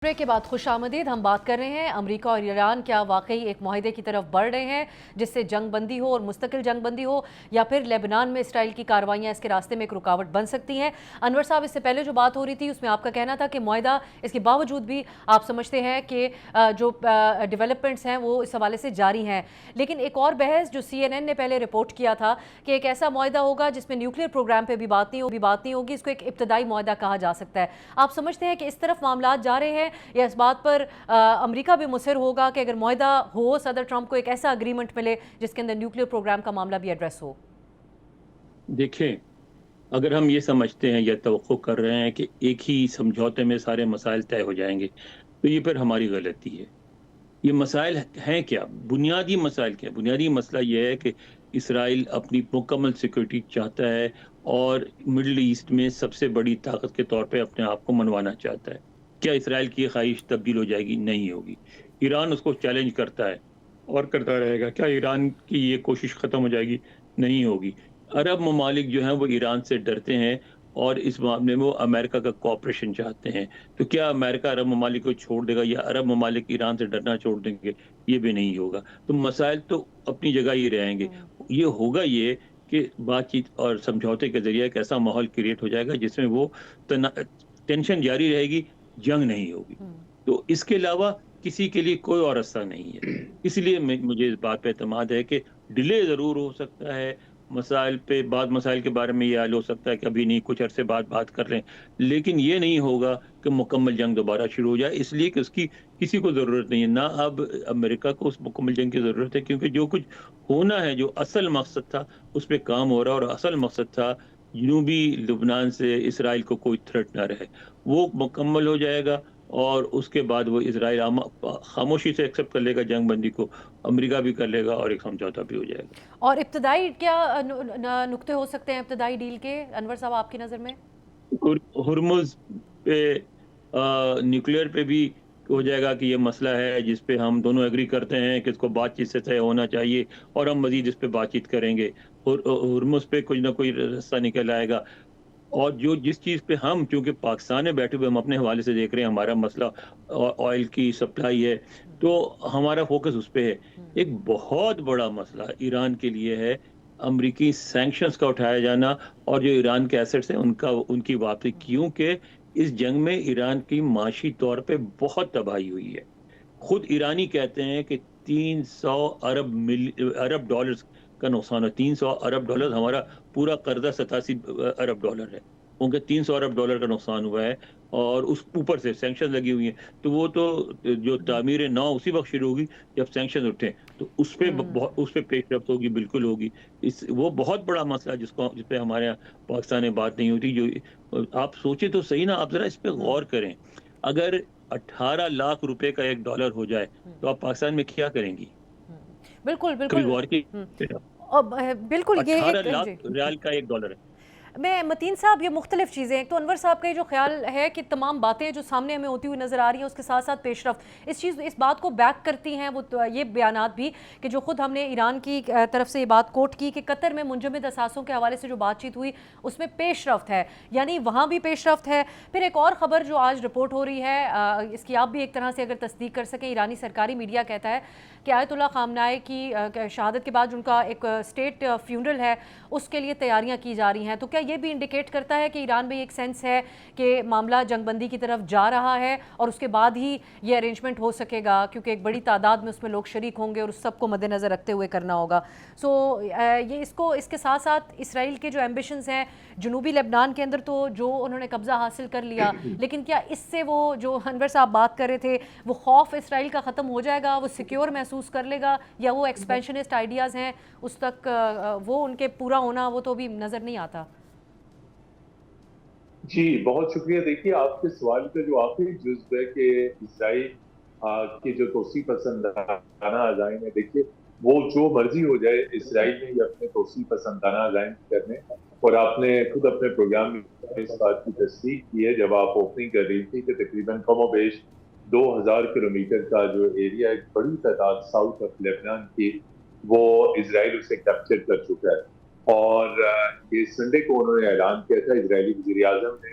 Break के बाद खुश आमदीद। हम बात कर रहे हैं अमेरिका और ईरान क्या वाकई एक माहिदे की तरफ बढ़ रहे हैं जिससे जंग बंदी हो और मुस्तकिल जंग बंदी हो, या फिर लेबनान में इसराइल की कार्रवाइयां इसके रास्ते में एक रुकावट बन सकती हैं। अनवर साहब, इससे पहले जो बात हो रही थी उसमें आपका कहना था कि मुआहदा इसके बावजूद भी आप समझते हैं कि जो डेवलपमेंट्स हैं वो इस हवाले से जारी हैं, लेकिन एक और बहस जो CNN ने पहले रिपोर्ट किया था कि एक ऐसा मुआहदा होगा जिसमें न्यूक्लियर प्रोग्राम पर भी बात नहीं होगी, इसको एक इब्तदाई मुआहदा कहा जा सकता है। आप समझते हैं कि इस तरफ मामला जा रहे हैं या इस बात पर अमेरिका भी मुसर होगा कि अगर मुआहदा हो, सदर ट्रंप को एक ऐसा अग्रीमेंट मिले जिसके अंदर न्यूक्लियर प्रोग्राम का मामला भी एड्रेस हो? देखें, अगर हम ये समझते हैं या तवक्को कर रहे हैं कि एक ही समझौते में सारे मसाइल तय हो जाएंगे, तो ये फिर हमारी गलती है। ये मसाइल हैं क्या? बुनियादी मसाइल क्या? बुनियादी मसला ये है कि इसराइल अपनी मुकम्मल सिक्योरिटी चाहता है और मिडल ईस्ट में सबसे बड़ी ताकत के तौर पे अपने आप को मनवाना चाहता है। क्या इसराइल की ये ख्वाहिश तब्दील हो जाएगी? नहीं होगी। ईरान उसको चैलेंज करता है और करता रहेगा। क्या ईरान की ये कोशिश ख़त्म हो जाएगी? नहीं होगी। अरब ममालिक जो हैं वो ईरान से डरते हैं और इस मामले में वो अमेरिका का कोऑपरेशन चाहते हैं। तो क्या अमेरिका अरब ममालिक को छोड़ देगा या अरब ममालिक ईरान से डरना छोड़ देंगे? ये भी नहीं होगा। तो मसाइल तो अपनी जगह ही रहेंगे। ये होगा ये कि बातचीत और समझौते के ज़रिए एक ऐसा माहौल क्रिएट हो जाएगा जिसमें वो टेंशन जारी रहेगी, जंग नहीं होगी। तो इसके अलावा किसी के लिए कोई और रास्ता नहीं है। इसलिए मुझे इस बात पे एतमाद है कि डिले ज़रूर हो सकता है, मसाइल पे बाद मसाइल के बारे में ये हाल हो सकता है कि अभी नहीं, कुछ अरसे बाद बात कर लें, लेकिन ये नहीं होगा कि मुकम्मल जंग दोबारा शुरू हो जाए, इसलिए कि उसकी किसी को ज़रूरत नहीं है। ना अब अमेरिका को उस मुकम्मल जंग की ज़रूरत है, क्योंकि जो कुछ होना है, जो असल मकसद था, उस पे काम हो रहा है, और असल मकसद था जनूबी लुबनान से इसराइल को कोई थ्रेट ना रहे। वो मुकम्मल हो जाएगा और उसके बाद वो इसराइल खामोशी से एक्सेप्ट कर लेगा जंग बंदी को, अमेरिका भी कर लेगा और एक समझौता भी हो जाएगा। और इब्तदाई क्या नुक्ते हो सकते हैं इब्तदाई डील के, अनवर साहब आपकी नज़र में? हुर्मुज पे न्यूक्लियर पे भी हो जाएगा कि ये मसला है जिस पे हम दोनों एग्री करते हैं कि इसको बातचीत से तय होना चाहिए, और हम मजीद इस पे बातचीत करेंगे। हुर्मुज पे कुछ ना कोई रास्ता निकल आएगा। और जो जिस चीज़ पे हम, क्योंकि पाकिस्तान में बैठे हुए हम अपने हवाले से देख रहे हैं, हमारा मसला ऑयल की सप्लाई है, तो हमारा फोकस उस पे है। एक बहुत बड़ा मसला ईरान के लिए है अमरीकी सैंक्शंस का उठाया जाना और जो ईरान के एसेट्स हैं उनका उनकी वापसी, क्योंकि इस जंग में ईरान की माशी तौर पे बहुत तबाही हुई है। खुद ईरानी कहते हैं कि 300 अरब डॉलर्स का नुकसान है। 300 अरब डॉलर, हमारा पूरा कर्जा 87 अरब डॉलर है, उनके 300 अरब डॉलर का नुकसान हुआ है, और उस ऊपर से सैंक्शन लगी हुई हैं। तो वो तो जो तामीर नौ उसी वक्त शुरू होगी जब सैंक्शन उठे, तो उस पे पेशरफ्त होगी, बिल्कुल होगी। इस वो बहुत बड़ा मसला जिस पे हमारे यहाँ पाकिस्तान में बात नहीं होती। जो आप सोचे तो सही ना, आप जरा इस पे गौर करें। अगर 18 लाख रुपए का एक डॉलर हो जाए तो आप पाकिस्तान में क्या करेंगी? बिल्कुल कभी बिल्कुल। गौर की? और बिल्कुल ये 18 एक लाख जी। रियाल का एक डॉलर है। मैं मतीन साहब, ये मुख्तलिफ चीज़ें हैं। तो अनवर साहब का ये जो ख्याल है कि तमाम बातें जो सामने हमें होती हुई नज़र आ रही हैं उसके साथ साथ पेशरफ्त इस बात को बैक करती हैं, वो तो ये बयानात भी कि जो खुद हमने ईरान की तरफ से ये बात कोट की कि कतर में मुंजमद असासों के हवाले से जो बातचीत हुई उसमें पेशरफ्त है, यानी वहाँ भी पेशरफ्त है। फिर एक और ख़बर जो आज रिपोर्ट हो रही है, इसकी आप भी एक तरह से अगर तस्दीक कर सकें, ईरानी सरकारी मीडिया कहता है कि आयतुल्लाह खामनाई की शहादत के बाद उनका एक स्टेट फ्यूनरल है, उसके लिए तैयारियां की जा रही हैं। तो क्या ये भी इंडिकेट करता है कि ईरान में एक सेंस है कि मामला जंगबंदी की तरफ जा रहा है और उसके बाद ही ये अरेंजमेंट हो सकेगा, क्योंकि एक बड़ी तादाद में उसमें लोग शरीक होंगे और उस सबको मद्देनज़र रखते हुए करना होगा? सो ये इसके साथ साथ इसराइल के जो एम्बिशंस हैं जनूबी लेबनान के अंदर, तो जो उन्होंने कब्ज़ा हासिल कर लिया, लेकिन क्या इससे वो जो अनवर साहब बात कर रहे थे, वो खौफ इसराइल का ख़त्म हो जाएगा, वो सिक्योर महसूस कर लेगा, या वो एक्सपेंशनिस्ट आइडियाज़ हैं उस तक वो उनके पूरा होना वो तो भी नज़र नहीं आता? जी, बहुत शुक्रिया। देखिए, आपके सवाल का जो आखिरी जुज़्व है कि इसराइल के जो तोसी पसंदाना अज़ाइम है, देखिए वो जो मर्जी हो जाए, इसराइल ने ये अपने तोसी पसंदाना अज़ाइम करने, और आपने खुद अपने प्रोग्राम में इस बात की तस्दीक की है जब आप ओपनिंग कर रही थी कि तकरीबन कमोबेश 2000 किलोमीटर का जो एरिया, एक बड़ी तादाद साउथ ऑफ लेबनान की, वो इसराइल उसे कैप्चर कर चुका है। और ये संडे को उन्होंने ऐलान किया था, इजरायली वज़ीर-ए-आज़म ने,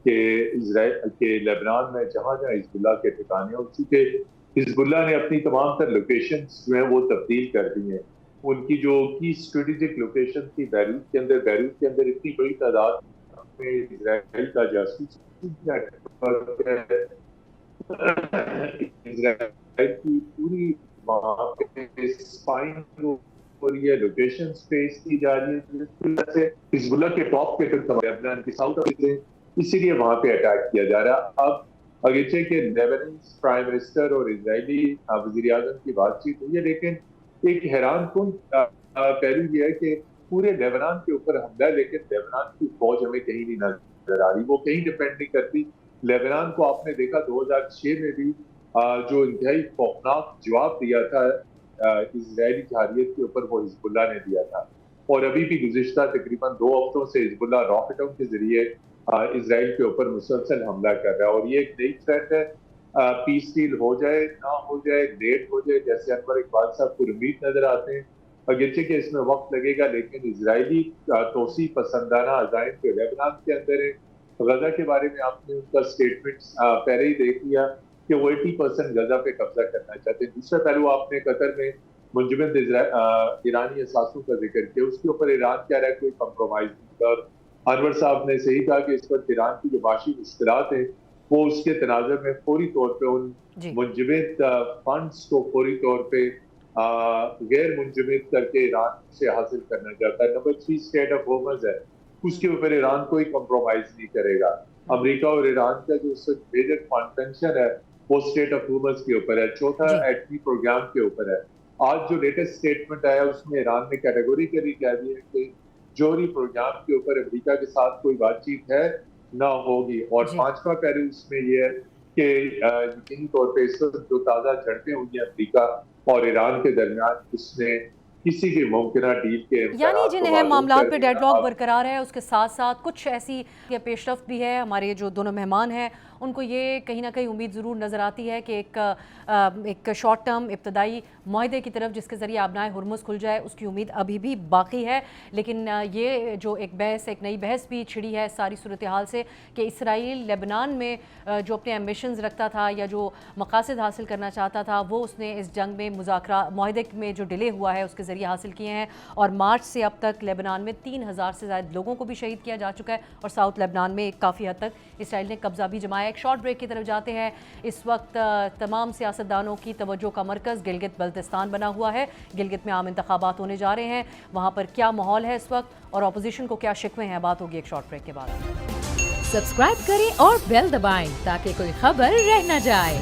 کہ اسرائیل کے لیبنان میں جہاں جہاں حزب اللہ کے ٹھکانے ہیں، چونکہ حزب اللہ نے اپنی تمام تر لوکیشنز جو ہیں وہ تبدیل کر دی ہیں. ان کی جو کی اسٹریٹجک لوکیشن تھی بیروت کے اندر اتنی بڑی تعداد میں اسرائیل کا جاسوسی نیٹورک ہے، اسرائیل کی پوری وہاں پہ اسپائنگ اور یہ لوکیشن سپیس کی جا رہی ہے، جس کی وجہ سے حزب اللہ کے ٹاپ کے لیبنان کی ساؤتھ افریقہ، اسی لیے وہاں پہ اٹیک کیا جا رہا ہے. اب اگرچہ کہ لیبنانس پرائم منسٹر اور اسرائیلی وزیر اعظم کی بات چیت ہوئی ہے، لیکن ایک حیران کن پہلو یہ ہے کہ پورے لیبنان کے اوپر حملہ ہے، لیکن لیبنان کی فوج ہمیں کہیں نہیں نظر آ رہی، وہ کہیں ڈپینڈ نہیں کرتی. لیبنان کو آپ نے دیکھا 2006 میں بھی جو انتہائی خوفناک جواب دیا تھا اسرائیلی جارحیت کے اوپر، وہ حزب اللہ نے دیا تھا. اور ابھی بھی گزشتہ تقریباً 2 ہفتوں سے حزب اللہ راکٹوں کے ذریعے اسرائیل کے اوپر مسلسل حملہ کر رہا ہے. اور یہ ایک نئی تھریٹ ہے، پیس ڈیل ہو جائے نہ ہو جائے، لیٹ ہو جائے، جیسے انور اقبال صاحب کو امید نظر آتے ہیں، اگرچہ کہ اس میں وقت لگے گا، لیکن اسرائیلی توسیع پسندانہ عزائم جو لیبنان کے اندر ہیں. غزہ کے بارے میں آپ نے ان کا اسٹیٹمنٹ پہلے ہی دیکھ لیا کہ وہ 80% غزہ پہ قبضہ کرنا چاہتے ہیں. دوسرا پہلو آپ نے قطر میں منجمد ایرانی اثاثوں کا ذکر کیا، اس کے اوپر ایران کہہ رہا ہے کوئی کمپرومائز نہیں. اور انور صاحب نے صحیح کہا کہ اس وقت ایران کی جو معاشی مشکلات ہیں وہ اس کے تناظر میں فوری طور پہ ان منجمد فنڈز کو فوری طور پہ غیر منجمد کر کے ایران سے حاصل کرنا چاہتا ہے. نمبر 3 اسٹیٹ آف ہارمز ہے، اس کے اوپر ایران کوئی کمپرومائز نہیں کرے گا. امریکہ اور ایران کا جو میجر کنٹینشن ہے وہ اسٹیٹ آف ہارمز کے اوپر ہے. چوتھا ایٹمی پروگرام کے اوپر ہے. آج جو لیٹسٹ اسٹیٹمنٹ آیا اس میں ایران نے کیٹیگوریکلی کہہ دیا کہ جوہری پروگرام کے اوپر امریکہ کے ساتھ کوئی بات چیت ہے نہ ہوگی. اور 5واں پہلو اس میں یہ ہے کہ یقینی طور پہ اس وقت جو تازہ جھڑپیں ہوئی ہیں امریکہ اور ایران کے درمیان، اس نے کسی بھی ممکنہ ڈیل کے یعنی جن اہم معاملات پہ ڈیڈ لاک برقرار ہے، اس کے ساتھ ساتھ کچھ ایسی پیش رفت بھی ہے. ہمارے جو دونوں مہمان ہیں ان کو یہ کہیں نہ کہیں امید ضرور نظر آتی ہے کہ ایک شارٹ ٹرم ابتدائی معاہدے کی طرف جس کے ذریعے آبنائے ہرمز کھل جائے، اس کی امید ابھی بھی باقی ہے. لیکن یہ جو ایک نئی بحث بھی چھڑی ہے ساری صورتحال سے کہ اسرائیل لیبنان میں جو اپنے ایمبیشنز رکھتا تھا یا جو مقاصد حاصل کرنا چاہتا تھا، وہ اس نے اس جنگ میں معاہدے میں جو ڈیلے ہوا ہے اس کے ذریعے حاصل کیے ہیں. اور مارچ سے اب تک لیبنان میں 3000 سے زائد لوگوں کو بھی شہید کیا جا چکا ہے، اور ساؤتھ لیبنان میں کافی حد تک اسرائیل نے قبضہ بھی جمایا. ایک شارٹ بریک کی طرف جاتے ہیں. اس وقت تمام سیاستدانوں کی توجہ کا مرکز گلگت بلتستان بنا ہوا ہے. گلگت میں عام انتخابات ہونے جا رہے ہیں، وہاں پر کیا ماحول ہے اس وقت اور اپوزیشن کو کیا شکوے ہیں، بات ہوگی ایک شارٹ بریک کے بعد. سبسکرائب کریں اور بیل دبائیں تاکہ کوئی خبر رہ نہ جائے.